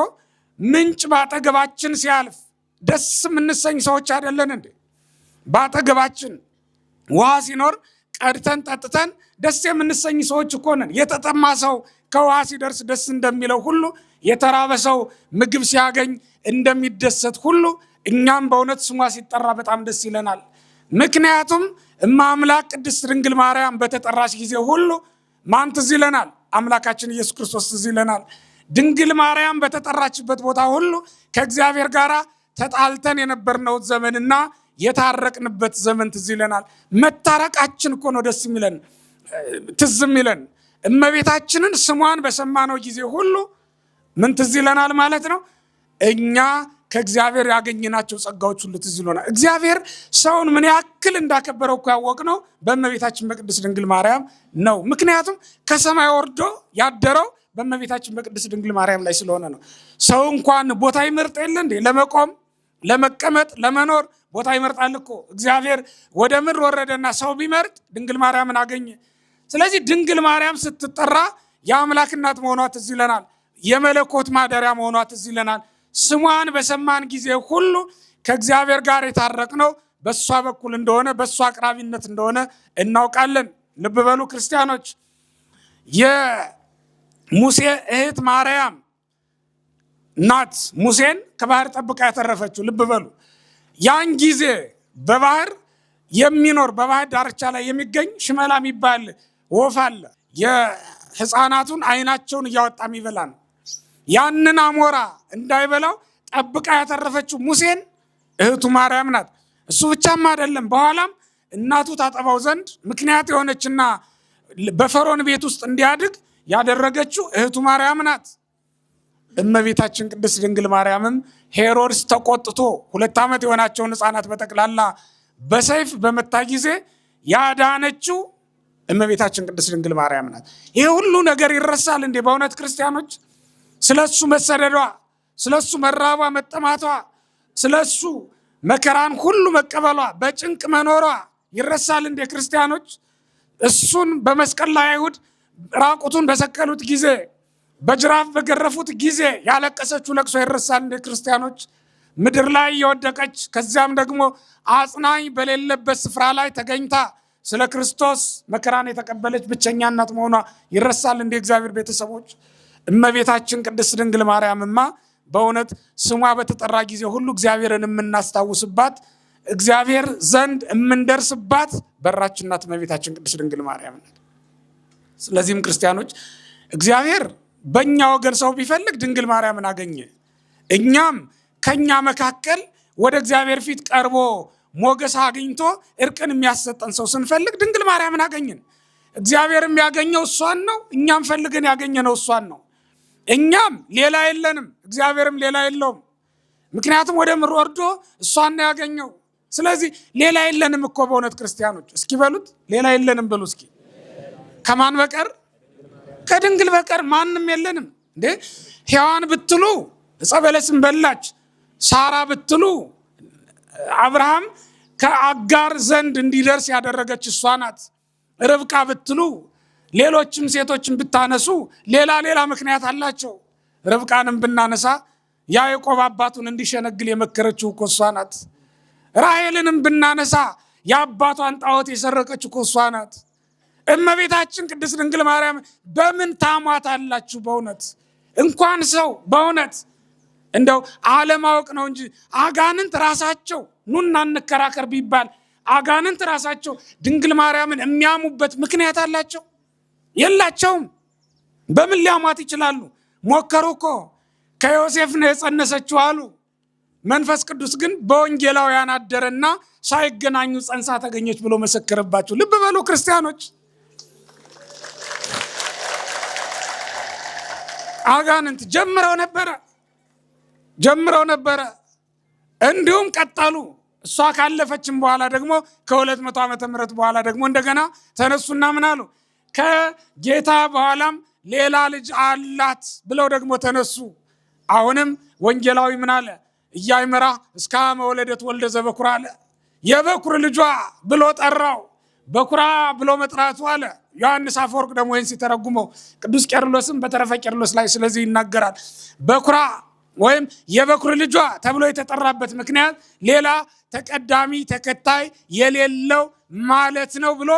ምንጭ ባጠገባችን ሲያልፍ ደስ የምንሰኝ ሰዎች አይደለን እንዴ? ባጠገባችን ውሃ ሲኖር ቀድተን ጠጥተን ደስ የምንሰኝ ሰዎች እኮ ነን። የተጠማ ሰው ከውሃ ሲደርስ ደስ እንደሚለው ሁሉ የተራበ ሰው ምግብ ሲያገኝ እንደሚደሰት ሁሉ እኛም በእውነት ስሟ ሲጠራ በጣም ደስ ይለናል። ምክንያቱም እማምላክ ቅድስት ድንግል ማርያም በተጠራች ጊዜ ሁሉ ማን ትዝ ይለናል? አምላካችን ኢየሱስ ክርስቶስ ትዝ ይለናል። ድንግል ማርያም በተጠራችበት ቦታ ሁሉ ከእግዚአብሔር ጋር ተጣልተን የነበርነው ዘመንና የታረቅንበት ዘመን ትዝ ይለናል። መታረቃችን እኮ ነው ደስ የሚለን ትዝ የሚለን። እመቤታችንን ስሟን በሰማነው ጊዜ ሁሉ ምን ትዝ ይለናል ማለት ነው? እኛ ከእግዚአብሔር ያገኘናቸው ጸጋዎች ሁሉ ትዝ ይለናል። እግዚአብሔር ሰውን ምን ያክል እንዳከበረው እኮ ያወቅነው በእመቤታችን በቅድስት ድንግል ማርያም ነው። ምክንያቱም ከሰማይ ወርዶ ያደረው በእመቤታችን በቅድስት ድንግል ማርያም ላይ ስለሆነ ነው። ሰው እንኳን ቦታ ይመርጥ የለ እንዴ? ለመቆም፣ ለመቀመጥ፣ ለመኖር ቦታ ይመርጣል እኮ። እግዚአብሔር ወደ ምድር ወረደና ሰው ቢመርጥ ድንግል ማርያምን አገኘ። ስለዚህ ድንግል ማርያም ስትጠራ የአምላክ እናት መሆኗ ትዝ ይለናል። የመለኮት ማደሪያ መሆኗ ትዝ ይለናል። ስሟን በሰማን ጊዜ ሁሉ ከእግዚአብሔር ጋር የታረቅነው በእሷ በኩል እንደሆነ በእሷ አቅራቢነት እንደሆነ እናውቃለን። ልብ በሉ ክርስቲያኖች። የሙሴ እህት ማርያም ናት ሙሴን ከባህር ጠብቃ ያተረፈችው። ልብ በሉ። ያን ጊዜ በባህር የሚኖር በባህር ዳርቻ ላይ የሚገኝ ሽመላ የሚባል ወፍ አለ። የሕፃናቱን አይናቸውን እያወጣ የሚበላ ነው። ያንን አሞራ እንዳይበላው ጠብቃ ያተረፈችው ሙሴን እህቱ ማርያም ናት። እሱ ብቻም አይደለም፣ በኋላም እናቱ ታጠባው ዘንድ ምክንያት የሆነችና በፈርዖን ቤት ውስጥ እንዲያድግ ያደረገችው እህቱ ማርያም ናት። እመቤታችን ቅድስት ድንግል ማርያምም ሄሮድስ ተቆጥቶ 2 ዓመት የሆናቸውን ሕፃናት በጠቅላላ በሰይፍ በመታ ጊዜ ያዳነችው እመቤታችን ቅድስት ድንግል ማርያም ናት። ይሄ ሁሉ ነገር ይረሳል እንዴ? በእውነት ክርስቲያኖች ስለሱ መሰደዷ፣ ስለሱ መራቧ፣ መጠማቷ፣ ስለሱ መከራን ሁሉ መቀበሏ፣ በጭንቅ መኖሯ ይረሳል እንዴ ክርስቲያኖች? እሱን በመስቀል ላይ አይሁድ ራቁቱን በሰቀሉት ጊዜ፣ በጅራፍ በገረፉት ጊዜ ያለቀሰችው ለቅሶ ይረሳል እንዴ ክርስቲያኖች? ምድር ላይ የወደቀች ከዚያም ደግሞ አጽናኝ በሌለበት ስፍራ ላይ ተገኝታ ስለ ክርስቶስ መከራን የተቀበለች ብቸኛ እናት መሆኗ ይረሳል እንዴ እግዚአብሔር ቤተሰቦች? እመቤታችን ቅድስት ድንግል ማርያምማ በእውነት ስሟ በተጠራ ጊዜ ሁሉ እግዚአብሔርን የምናስታውስባት፣ እግዚአብሔር ዘንድ የምንደርስባት በራችን ናት እመቤታችን ቅድስት ድንግል ማርያም ናት። ስለዚህም ክርስቲያኖች እግዚአብሔር በእኛ ወገን ሰው ቢፈልግ ድንግል ማርያምን አገኘ። እኛም ከኛ መካከል ወደ እግዚአብሔር ፊት ቀርቦ ሞገስ አግኝቶ እርቅን የሚያሰጠን ሰው ስንፈልግ ድንግል ማርያምን አገኘን። እግዚአብሔር የሚያገኘው እሷን ነው። እኛም ፈልገን ያገኘነው እሷን ነው። እኛም ሌላ የለንም፣ እግዚአብሔርም ሌላ የለውም። ምክንያቱም ወደ ምድር ወርዶ እሷን ነው ያገኘው። ስለዚህ ሌላ የለንም እኮ በእውነት ክርስቲያኖች፣ እስኪ በሉት ሌላ የለንም በሉ እስኪ። ከማን በቀር? ከድንግል በቀር ማንም የለንም እንዴ። ሔዋን ብትሉ ዕፀ በለስን በላች። ሳራ ብትሉ አብርሃም ከአጋር ዘንድ እንዲደርስ ያደረገች እሷ ናት። ርብቃ ብትሉ ሌሎችም ሴቶችን ብታነሱ ሌላ ምክንያት አላቸው። ርብቃንም ብናነሳ ያዕቆብ አባቱን እንዲሸነግል የመከረችው እኮ እሷ ናት። ራሔልንም ብናነሳ የአባቷን ጣዖት የሰረቀች እኮ እሷ ናት። እመቤታችን ቅድስት ድንግል ማርያም በምን ታሟታላችሁ? በእውነት እንኳን ሰው በእውነት እንደው አለማወቅ ነው እንጂ አጋንንት ራሳቸው ኑና እንከራከር ቢባል አጋንንት ራሳቸው ድንግል ማርያምን የሚያሙበት ምክንያት አላቸው? የላቸውም። በምን ሊያሟት ይችላሉ? ሞከሩ እኮ። ከዮሴፍ ነው የጸነሰችው አሉ። መንፈስ ቅዱስ ግን በወንጌላውያን አደረና ሳይገናኙ ጸንሳ ተገኘች ብሎ መሰከረባቸው። ልብ በሉ ክርስቲያኖች። አጋንንት ጀምረው ነበረ እንዲሁም ቀጠሉ። እሷ ካለፈችም በኋላ ደግሞ ከ200 ዓመተ ምህረት በኋላ ደግሞ እንደገና ተነሱና ምን አሉ? ከጌታ በኋላም ሌላ ልጅ አላት ብለው ደግሞ ተነሱ። አሁንም ወንጌላዊ ምን አለ? እያይመራ እስከ መወለደት ወልደ ዘበኩራ አለ። የበኩር ልጇ ብሎ ጠራው። በኩራ ብሎ መጥራቱ አለ። ዮሐንስ አፈወርቅ ደግሞ ይህን ሲተረጉመው ቅዱስ ቄርሎስም በተረፈ ቄርሎስ ላይ ስለዚህ ይናገራል። በኩራ ወይም የበኩር ልጇ ተብሎ የተጠራበት ምክንያት ሌላ ተቀዳሚ ተከታይ የሌለው ማለት ነው ብሎ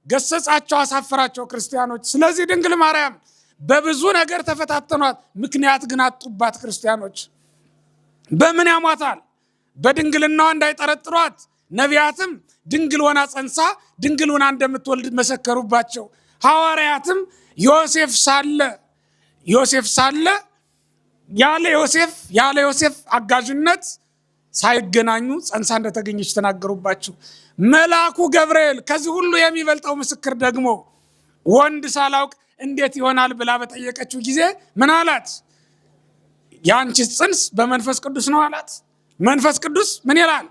ገሰጻቸው፣ አሳፈራቸው ክርስቲያኖች። ስለዚህ ድንግል ማርያም በብዙ ነገር ተፈታተኗት፣ ምክንያት ግን አጡባት ክርስቲያኖች። በምን ያሟታል? በድንግልናዋ እንዳይጠረጥሯት ነቢያትም ድንግል ሆና ጸንሳ ድንግል ሆና እንደምትወልድ መሰከሩባቸው። ሐዋርያትም ዮሴፍ ሳለ ያለ ዮሴፍ አጋዥነት ሳይገናኙ ጸንሳ እንደተገኘች ተናገሩባቸው። መልአኩ ገብርኤል ከዚህ ሁሉ የሚበልጠው ምስክር ደግሞ ወንድ ሳላውቅ እንዴት ይሆናል ብላ በጠየቀችው ጊዜ ምን አላት? ያንቺ ጽንስ በመንፈስ ቅዱስ ነው አላት። መንፈስ ቅዱስ ምን ይላል?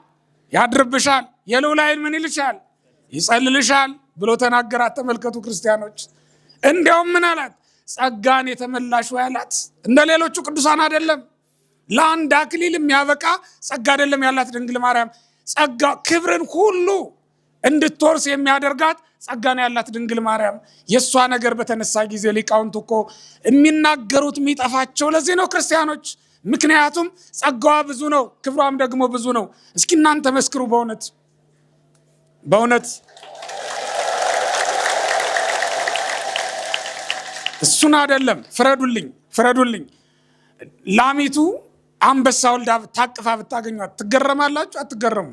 ያድርብሻል፣ የልዑል ኃይል ምን ይልሻል? ይጸልልሻል ብሎ ተናገራት። ተመልከቱ ክርስቲያኖች። እንዲያውም ምን አላት? ጸጋን የተመላሽ ወይ አላት። እንደ ሌሎቹ ቅዱሳን አይደለም። ለአንድ አክሊል የሚያበቃ ጸጋ አይደለም ያላት ድንግል ማርያም። ጸጋ ክብርን ሁሉ እንድትወርስ የሚያደርጋት ጸጋ ነው ያላት ድንግል ማርያም። የእሷ ነገር በተነሳ ጊዜ ሊቃውንት እኮ የሚናገሩት የሚጠፋቸው ለዚህ ነው ክርስቲያኖች። ምክንያቱም ጸጋዋ ብዙ ነው፣ ክብሯም ደግሞ ብዙ ነው። እስኪ እናንተ መስክሩ። በእውነት እሱን አይደለም ፍረዱልኝ። ላሚቱ አንበሳ ወልዳ ታቅፋ ብታገኟት ትገረማላችሁ? አትገረሙ?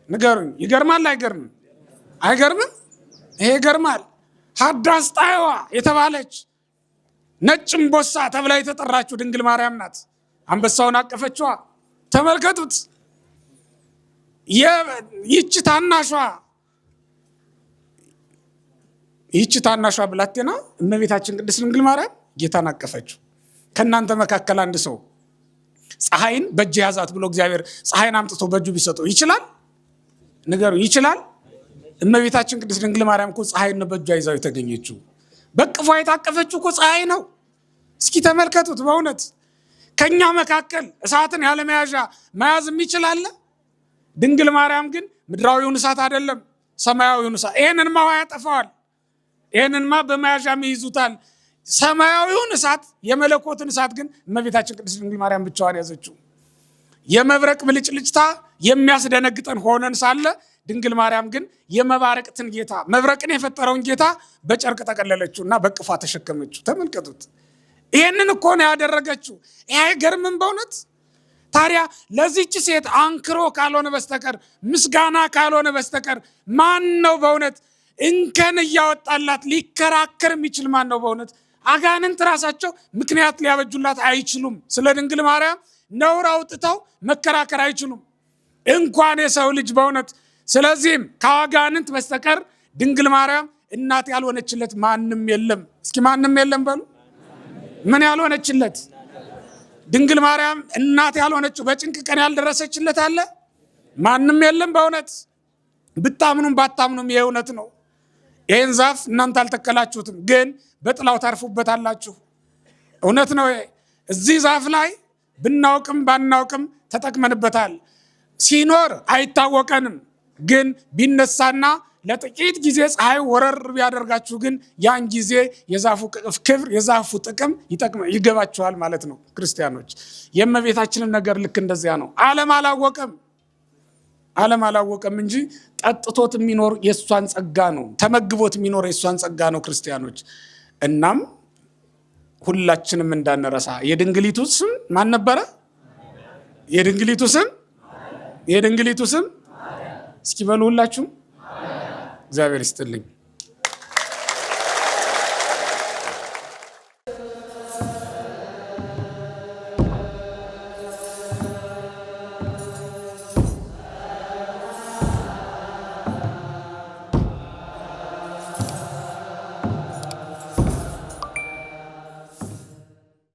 ንገሩኝ። ይገርማል አይገርምም? አይገርምም? ይሄ ይገርማል። ሀዳስ ጣይዋ የተባለች ነጭ እምቦሳ ተብላ የተጠራችው ድንግል ማርያም ናት። አንበሳውን አቀፈችዋ። ተመልከቱት። ይህች ታናሿ ብላቴና እመቤታችን ቅድስት ድንግል ማርያም ጌታን አቀፈችው። ከእናንተ መካከል አንድ ሰው ፀሐይን በእጅ ያዛት ብሎ እግዚአብሔር ፀሐይን አምጥቶ በእጁ ቢሰጠው ይችላል? ንገሩ። ይችላል? እመቤታችን ቅድስት ድንግል ማርያም እኮ ፀሐይን በእጇ ይዛው የተገኘችው በቅፏ የታቀፈችው እኮ ፀሐይ ነው። እስኪ ተመልከቱት። በእውነት ከኛ መካከል እሳትን ያለ መያዝ የሚችል አለ? ድንግል ማርያም ግን ምድራዊውን እሳት አይደለም ሰማያዊውን እሳት፣ ይሄንንማ ውሃ ያጠፋዋል፣ ይሄንንማ በመያዣም ይይዙታል። ሰማያዊውን እሳት የመለኮትን እሳት ግን እመቤታችን ቅድስት ድንግል ማርያም ብቻዋን ያዘችው። የመብረቅ ብልጭልጭታ የሚያስደነግጠን ሆነን ሳለ ድንግል ማርያም ግን የመባረቅትን ጌታ መብረቅን የፈጠረውን ጌታ በጨርቅ ጠቀለለችውና በቅፏ ተሸከመችው። ተመልከቱት። ይሄንን እኮ ነው ያደረገችው። ይሄ አይገርምም በእውነት? ታዲያ ለዚህች ሴት አንክሮ ካልሆነ በስተቀር ምስጋና ካልሆነ በስተቀር ማን ነው በእውነት እንከን እያወጣላት ሊከራከር የሚችል ማን ነው በእውነት? አጋንንት ራሳቸው ምክንያት ሊያበጁላት አይችሉም። ስለ ድንግል ማርያም ነውር አውጥተው መከራከር አይችሉም፣ እንኳን የሰው ልጅ በእውነት። ስለዚህም ከአጋንንት በስተቀር ድንግል ማርያም እናት ያልሆነችለት ማንም የለም። እስኪ ማንም የለም በሉ። ምን ያልሆነችለት? ድንግል ማርያም እናት ያልሆነችው በጭንቅ ቀን ያልደረሰችለት አለ? ማንም የለም በእውነት። ብታምኑም ባታምኑም ይሄ እውነት ነው። ይሄን ዛፍ እናንተ አልተከላችሁትም፣ ግን በጥላው ታርፉበታላችሁ። እውነት ነው። እዚህ ዛፍ ላይ ብናውቅም ባናውቅም ተጠቅመንበታል። ሲኖር አይታወቀንም፣ ግን ቢነሳና ለጥቂት ጊዜ ፀሐይ ወረር ቢያደርጋችሁ ግን ያን ጊዜ የዛፉ ክብር የዛፉ ጥቅም ይገባችኋል ማለት ነው። ክርስቲያኖች የእመቤታችንን ነገር ልክ እንደዚያ ነው። ዓለም አላወቀም እንጂ ጠጥቶት የሚኖር የእሷን ጸጋ ነው። ተመግቦት የሚኖር የእሷን ጸጋ ነው ክርስቲያኖች። እናም ሁላችንም እንዳንረሳ የድንግሊቱ ስም ማን ነበረ? የድንግሊቱ ስም እስኪ በሉ ሁላችሁም። እግዚአብሔር ይስጥልኝ።